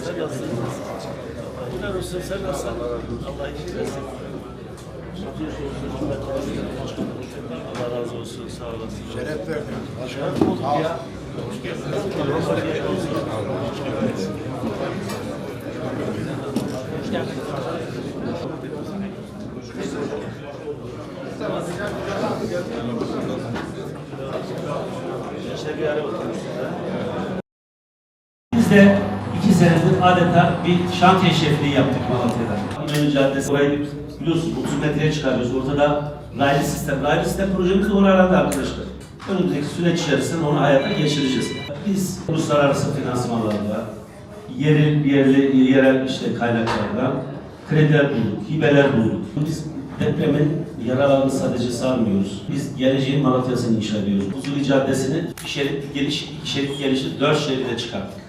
Sen nasılsın? Günler olsun, sen nasılsın? Allah iyilik versin. Allah razı olsun, sağ olasın. Şeref verdin. Şeref bulduk ya. Hoş geldiniz. Biz de 2 senedir adeta bir şantiye şefliği yaptık Malatya'da. İnönü Caddesi, orayı biliyorsunuz 30 metreye çıkarıyoruz. Ortada raylı sistem. Raylı sistem projemiz orada arkadaşlar. Önümüzdeki süreç içerisinde onu hayata geçireceğiz. Biz uluslararası finansmanlarla, yerel işte kaynaklarla krediler bulduk, hibeler bulduk. Biz depremin yaralarını sadece sarmıyoruz. Biz geleceğin Malatya'sını inşa ediyoruz. Huzuri Caddesi'ni bir şeritli geliş, 2 şerit gelişi 4 şeride çıkarttık.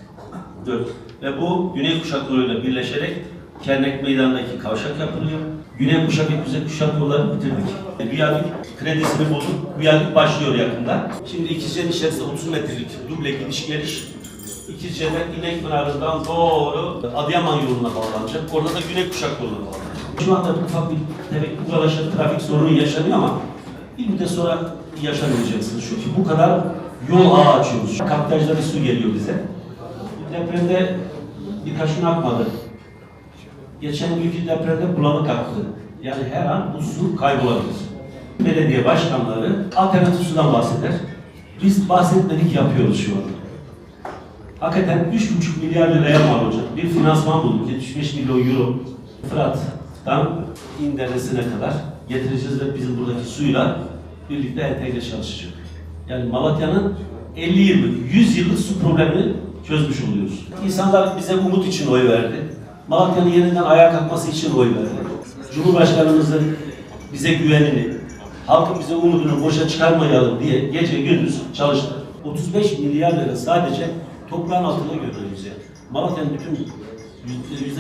4. Ve bu Güney Kuşak yoluyla birleşerek Kernek Meydanı'ndaki kavşak yapılıyor. Güney Kuşak ve Kuzey Kuşak yollarını bitirdik. Viyadük kredisini bulduk. Viyadük başlıyor yakında. Şimdi İkizce'nin içerisinde 30 metrelik duble gidiş geliş. İkizce'den İnekpınar'dan doğru Adıyaman yoluna bağlanacak. Orada da Güney Kuşak yoluna bağlanacak. Şu anda ufak bir tefekkür dolaşır trafik sorunu yaşanıyor ama bir müddet sonra yaşamayacaksınız. Çünkü bu kadar yol ağı açıyoruz. Kaptajda bir su geliyor bize. Depremde birkaç gün akmadı. Geçen günkü depremde bulanık aktı. Yani her an bu su kaybolabilir. Belediye başkanları alternatif sudan bahseder. Biz bahsetmedik, yapıyoruz şu anda. Hakikaten 3,5 milyar liraya mal olacak bir finansman bulduk. 75 milyon euro Fırat'tan İnderesine kadar getireceğiz ve bizim buradaki suyla birlikte entegre çalışacak. Yani Malatya'nın 50 yıllık, 100 yıllık su problemini çözmüş oluyoruz. İnsanlar bize umut için oy verdi. Malatya'nın yeniden ayağa kalkması için oy verdi. Cumhurbaşkanımızın bize güvenini, halkın bize umudunu boşa çıkarmayalım diye gece gündüz çalıştı. 35 milyar lira sadece toprağın altında görüyoruz yani. Malatya'nın bütün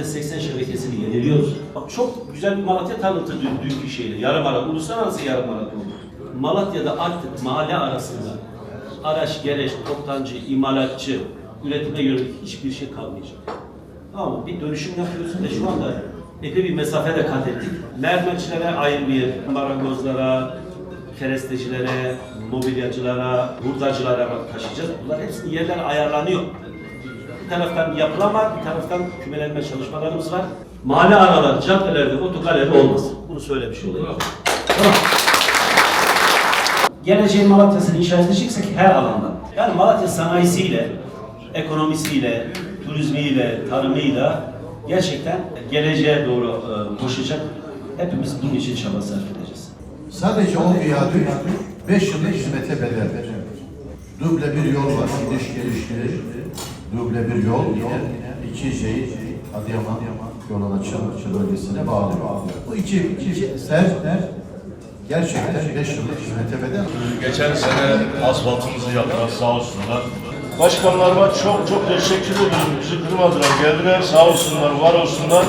%80 şebekesini yeniliyoruz. Bak çok güzel bir Malatya tanıtı dünkü şeyle. Yarım uluslararası yarım maraton. Malatya'da artık mahalle arasında araç, gereç, toptancı, imalatçı, üretime yönelik hiçbir şey kalmayacak. Ama bir dönüşüm yapıyoruz ve şu anda epey bir mesafe de kat ettik. Mermercilere ayrı bir yer, marangozlara, kerestecilere, mobilyacılara, hurdacılara taşıyacağız. Bunlar hepsinin yerler ayarlanıyor. Bir taraftan yapılamaz, bir taraftan kümelenme çalışmalarımız var. Mahalle aralar, caddelerde, otogaleri olmaz. Bunu söylemiş olayım. Tamam. Geleceğin Malatya'sını inşa edeceksek her alanda. Yani Malatya sanayisiyle, ekonomisiyle, turizmiyle, tarımıyla gerçekten geleceğe doğru koşacak. Hepimiz bunun için çaba sarf edeceğiz. Sadece o viyadük 5 yıllık hizmete bedeldir. Duble bir yol var, gidiş gelişleri. Duble bir yol yine İkizce'yi Adıyaman yoluna Çırçır bölgesine bağlıyor. Bu iki eser gerçekten 5 yıllık hizmete bedel. Geçen sene asfaltımızı yaptılar sağ olsunlar. Başkanlarıma çok teşekkür ediyorum. Bizi kırmadılar, geldiler sağ olsunlar, var olsunlar.